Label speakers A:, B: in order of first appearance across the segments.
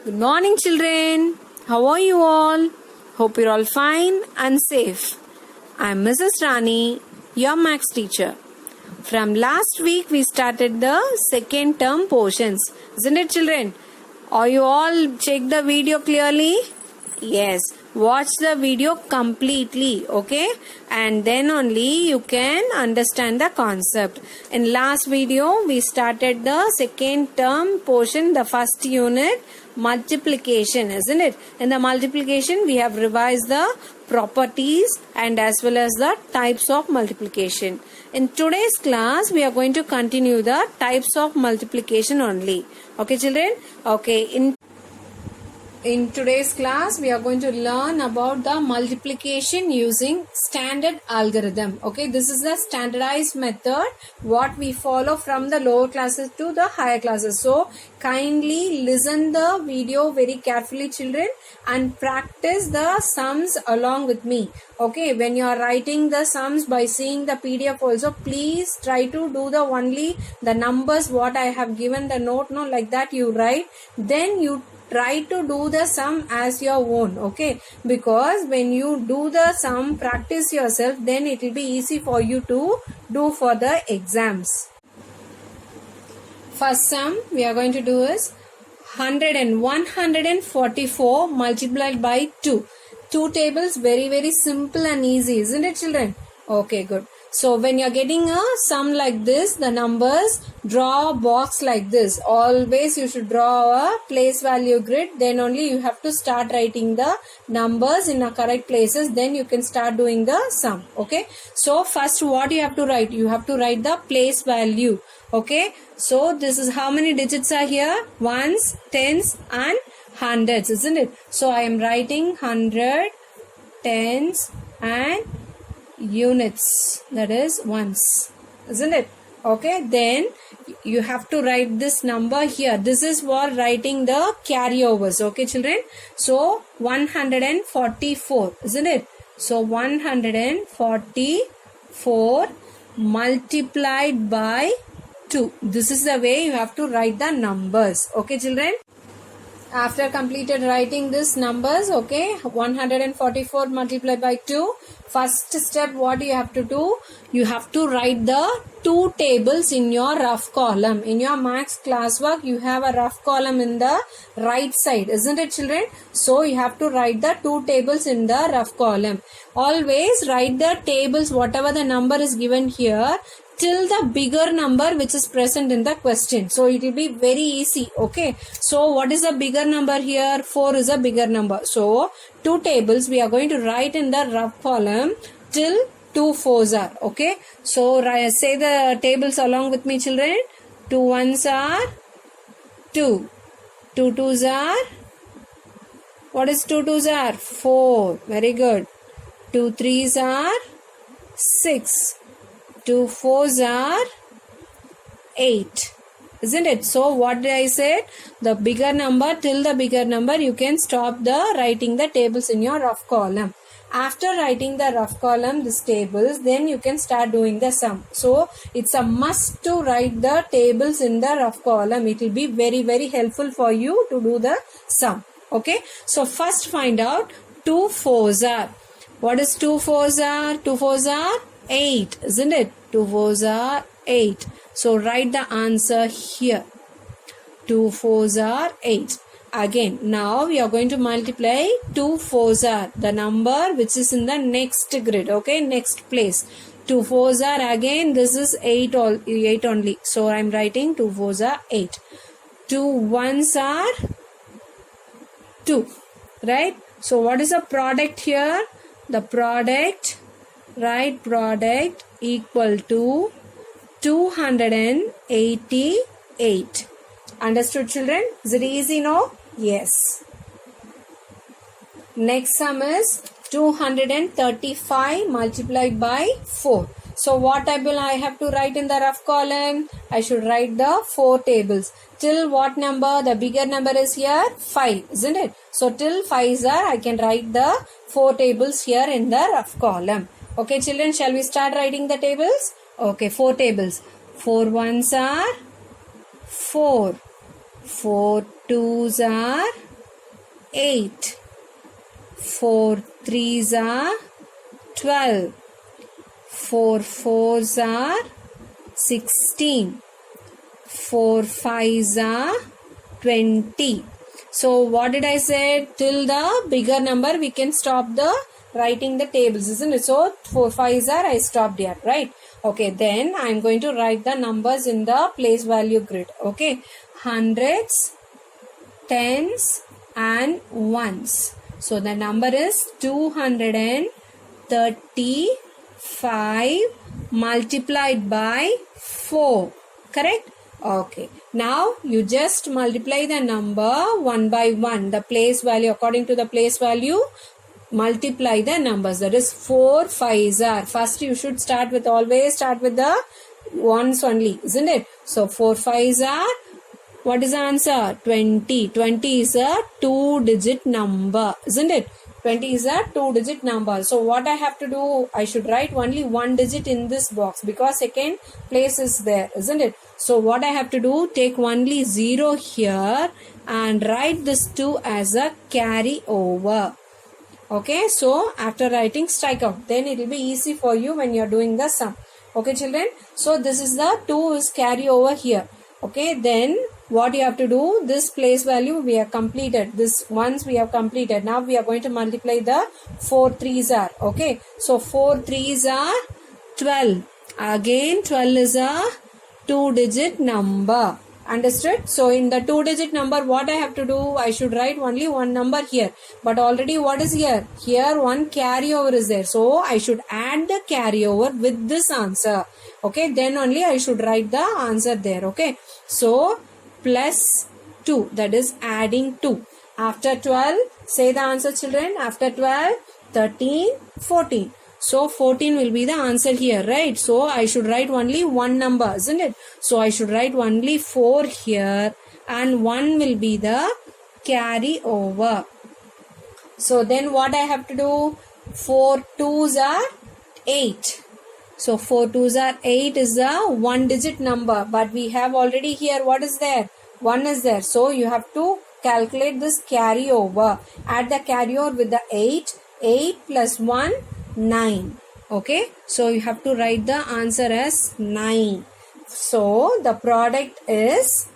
A: Good morning, children. How are you all? Hope you're all fine and safe. I'm Mrs. Rani, your maths teacher. From last week, we started the second term portions. Isn't it, children? Are you all checked the video clearly? Yes. Watch the video completely, okay? And then only you can understand the concept. In last video, we started the second term portion, the first unit, multiplication, isn't it? In the multiplication, we have revised the properties and as well as the types of multiplication. In today's class, we are going to continue the types of multiplication only. Okay, children? Okay, in today's class, we are going to learn about the multiplication using standard algorithm. Okay, this is the standardized method what we follow from the lower classes to the higher classes. So, kindly listen the video very carefully, children, and practice the sums along with me. Okay, when you are writing the sums by seeing the PDF also, please try to do the only the numbers what I have given the note, no, like that you write. Then you try to do the sum as your own, okay? Because when you do the sum, practice yourself, then it will be easy for you to do for the exams. First sum we are going to do is 100 and 144 multiplied by 2. Two tables, very simple and easy, isn't it, children? Okay, good. So when you're getting a sum like this, the numbers, draw a box like this. Always you should draw a place value grid. Then only you have to start writing the numbers in the correct places. Then you can start doing the sum. Okay. So first what you have to write? You have to write the place value. Okay. So this is how many digits are here? Ones, tens and hundreds, isn't it? So I am writing 100, tens and units, that is ones, isn't it? Okay, then you have to write this number here. This is for writing the carryovers. Okay, children. So 144, isn't it? So 144 multiplied by 2. This is the way you have to write the numbers. Okay, children. After completed writing this numbers, okay, 144 multiplied by 2. First step, what you have to do? You have to write the two tables in your rough column. In your maths classwork, you have a rough column in the right side, isn't it, children? So you have to write the two tables in the rough column. Always write the tables, whatever the number is given here, till the bigger number which is present in the question. So it will be very easy. Okay. So what is the bigger number here? 4 is a bigger number. So two tables we are going to write in the rough column till 2 fours are. Okay. So say the tables along with me, children. 2 ones are 2. 2 twos are, what is 2 twos are? 4. Very good. 2 threes are 6. 2 fours are 8, isn't it? So what did I say? The bigger number, till the bigger number you can stop the writing the tables in your rough column. After writing the rough column, these tables, then you can start doing the sum. So it's a must to write the tables in the rough column. It will be very helpful for you to do the sum. Okay. So first find out 2 fours are. What is 2 fours are? 2 fours are 8, isn't it? 2 fours are 8. So write the answer here. 2 fours are 8. Again, now we are going to multiply 2 fours are, the number which is in the next grid. Okay, next place. 2 fours are, again this is 8 only. So I am writing 2 fours are 8. 2 ones are 2. Right? So what is the product here? The product, right, product equal to 288. Understood, children? Is it easy now? Yes. Next sum is 235 multiplied by 4. So what table I have to write in the rough column? I should write the 4 tables. Till what number? The bigger number is here 5, isn't it? So till 5s are, I can write the 4 tables here in the rough column. Okay, children, shall we start writing the tables? Okay, 4 tables. 4 ones are 4. 4 twos are 8. 4 threes are 12. 4 fours are 16. 4 fives are 20. So what did I say? Till the bigger number we can stop the writing the tables, isn't it? So 4 fives are, I stopped here, right? Okay, then I am going to write the numbers in the place value grid. Okay, hundreds, tens and ones. So the number is 235 multiplied by 4. Correct? Okay. Now you just multiply the number one by one. The place value, according to the place value, multiply the numbers. That is 4 fives are. First you should always start with the ones only, isn't it? So 4 fives are, what is the answer? 20. 20 is a 2-digit number, isn't it? 20 is a 2-digit number. So what I have to do? I should write only 1 digit in this box because second place is there, isn't it? So what I have to do? Take only 0 here and write this 2 as a carry over. Okay, so after writing strike out, then it will be easy for you when you are doing the sum. Okay, children. So this is the 2 is carry over here. Okay, then what you have to do? This place value we have completed. This once we have completed. Now we are going to multiply the 4 threes are. Okay, so 4 threes are 12. Again 12 is a 2-digit number. Understood? So in the 2-digit number, what I have to do? I should write only one number here. But already what is here? Here one carryover is there. So I should add the carryover with this answer. Okay, then only I should write the answer there. Okay, so plus 2, that is adding 2. After 12, say the answer, children. After 12, 13, 14. So 14 will be the answer here, right? So I should write only one number, isn't it? So I should write only 4 here and 1 will be the carry over. So then what I have to do? 4 twos are 8. So 4 twos are 8 is a 1-digit number. But we have already here, what is there? 1 is there. So you have to calculate this carry over. Add the carry over with the 8. 8 plus 1, 9. Okay, so you have to write the answer as 9. So the product is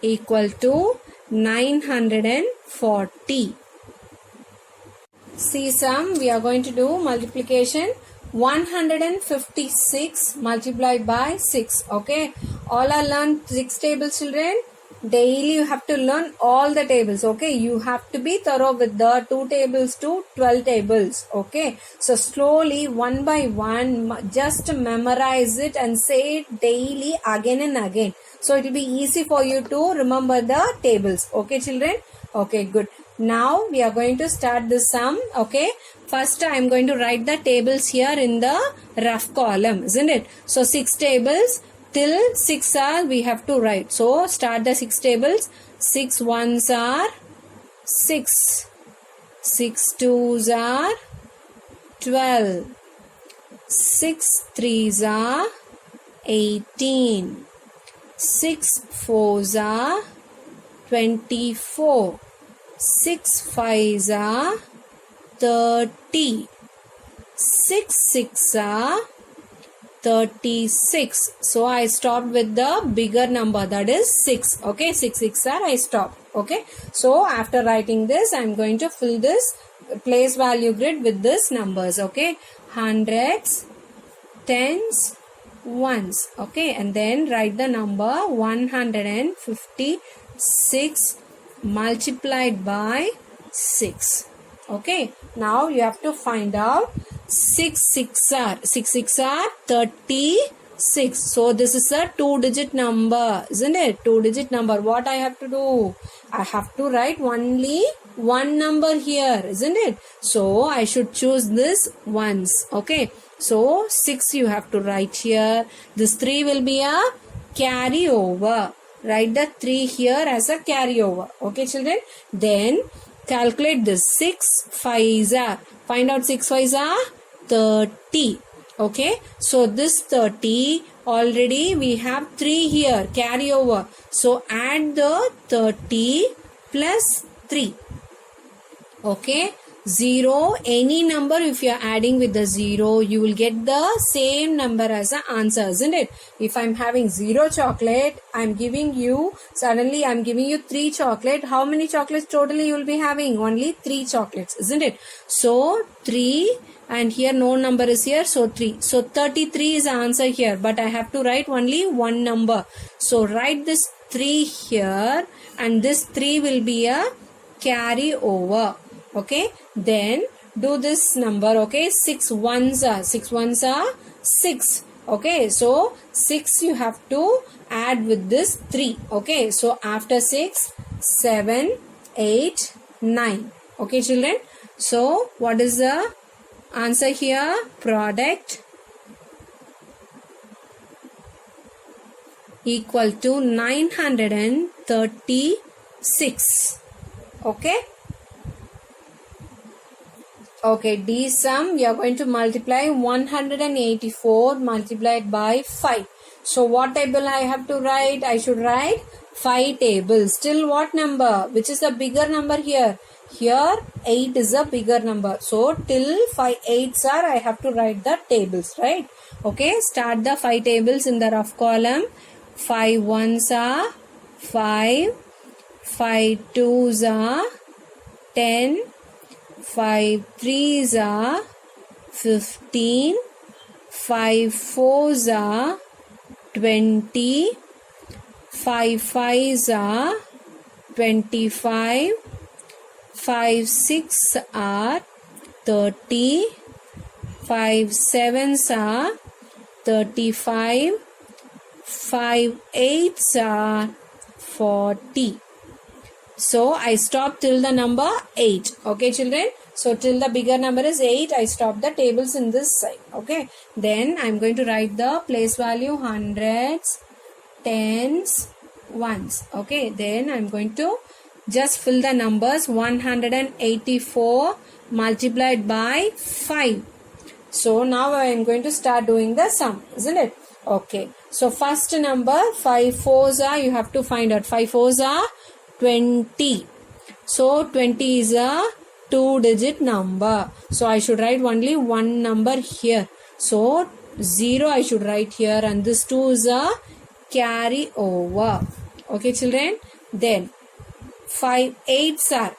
A: equal to 940. See sum, we are going to do multiplication. 156 multiplied by 6. Okay, all are learned 6 tables, children. Daily you have to learn all the tables. Okay, you have to be thorough with the 2 tables to 12 tables. Okay, so slowly one by one just memorize it and say it daily again and again. So it will be easy for you to remember the tables. Okay, children. Okay, good. Now we are going to start the sum. Okay, first I am going to write the tables here in the rough column, isn't it? So 6 tables. Till 6 are we have to write. So start the 6 tables. 6 ones are 6. 6 twos are 12. 6 threes are 18. 6 fours are 24. 6 fives are 30. 6 six are 36. So I stopped with the bigger number, that is 6. Okay, 6 6 are, I stopped. Okay, so after writing this, I am going to fill this place value grid with this numbers. Okay, hundreds, tens, ones. Okay, and then write the number 156 multiplied by 6. Okay, now you have to find out 6 6 are 36. So this is a 2-digit number, isn't it? 2-digit number. What I have to do? I have to write only one number here, isn't it? So I should choose this ones. Okay, so 6 you have to write here. This 3 will be a carry over. Write the 3 here as a carry over. Okay, children. Then calculate this. 6 fives are. Find out 6 fives are 30. Okay, so this 30 Already we have 3 here, carry over. So add the 30 plus 3. Okay, 0, any number if you are adding with the 0, you will get the same number as the answer, isn't it? If I'm having 0 chocolate, I'm giving you, suddenly I'm giving you 3 chocolate. How many chocolates totally you will be having? Only 3 chocolates, isn't it? So 3, and here no number is here, so 3. So 33 is the answer here, but I have to write only one number. So write this 3 here, and this 3 will be a carry over. Okay, then do this number. Okay, 6 ones are 6. Okay, so 6 you have to add with this 3. Okay, so after 6, 7, 8, 9. Okay, children. So what is the answer here? Product equal to 936. Okay. Okay, D sum, we are going to multiply 184 multiplied by 5. So what table I have to write? I should write 5 tables. Still what number? Which is the bigger number here? Here 8 is a bigger number. So till 5 8s are, I have to write the tables, right? Okay, start the 5 tables in the rough column. 5 ones are 5, 5 twos are 10, 5 threes are 15, 5 fours are 20, 5 fives are 25, 5 six are 30, 5 sevens are 35, 5 eights are 40. So I stop till the number 8. Okay, children. So till the bigger number is 8, I stop the tables in this side. Okay. Then I'm going to write the place value hundreds, tens, ones. Okay. Then I'm going to just fill the numbers 184 multiplied by 5. So now I am going to start doing the sum, isn't it? Okay. So first number 5 fours are, you have to find out. 5 fours are 20. So 20 is a 2-digit number. So I should write only one number here. So 0 I should write here, and this 2 is a carry over. Okay, children. Then 5 eights are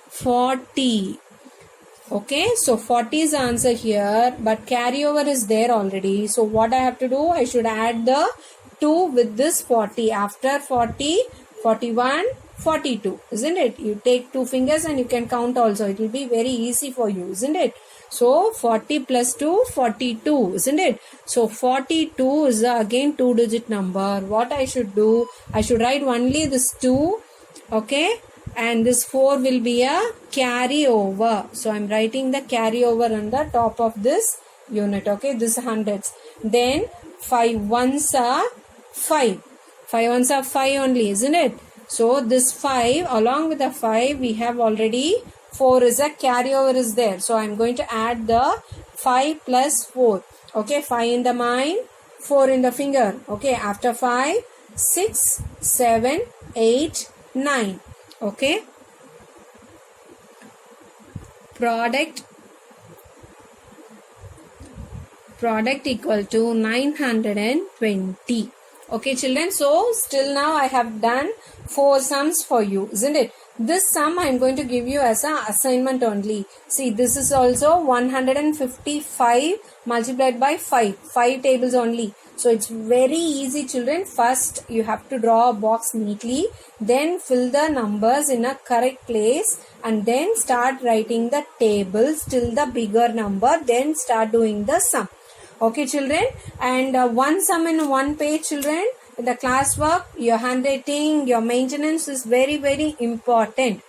A: 40. Okay, so 40 is the answer here, but carryover is there already. So what I have to do? I should add the 2 with this 40. After 40, 41, 42, isn't it? You take 2 fingers and you can count also. It will be very easy for you, isn't it? So 40 plus 2, 42, isn't it? So 42 is again 2-digit number. What I should do? I should write only this 2, okay? And this 4 will be a carry over. So I'm writing the carry over on the top of this unit, okay? This hundreds. Then 5 ones are 5. 5 ones are 5 only, isn't it? So this 5, along with the 5, we have already 4 is a carryover is there. So I'm going to add the 5 plus 4. Okay, 5 in the mind, 4 in the finger. Okay, after 5, 6, 7, 8, 9. Okay. Product equal to 920. Okay, children. So still now I have done 4 sums for you, isn't it? This sum I am going to give you as an assignment only. See, this is also 155 multiplied by 5. 5 tables only. So it's very easy, children. First you have to draw a box neatly, then fill the numbers in a correct place, and then start writing the tables till the bigger number, then start doing the sum. Okay, children. And one sum in one page, children. The classwork, your handwriting, your maintenance is very, very important.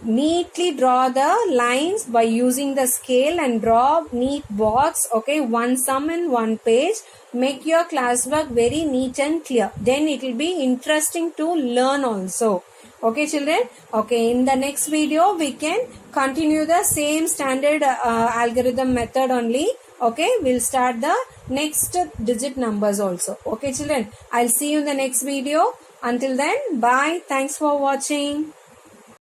A: Neatly draw the lines by using the scale and draw neat box. Okay, one sum in one page. Make your classwork very neat and clear. Then it will be interesting to learn also. Okay, children. Okay, in the next video we can continue the same standard algorithm method only. Okay, we'll start the next digit numbers also. Okay children, I'll see you in the next video. Until then, bye. Thanks for watching.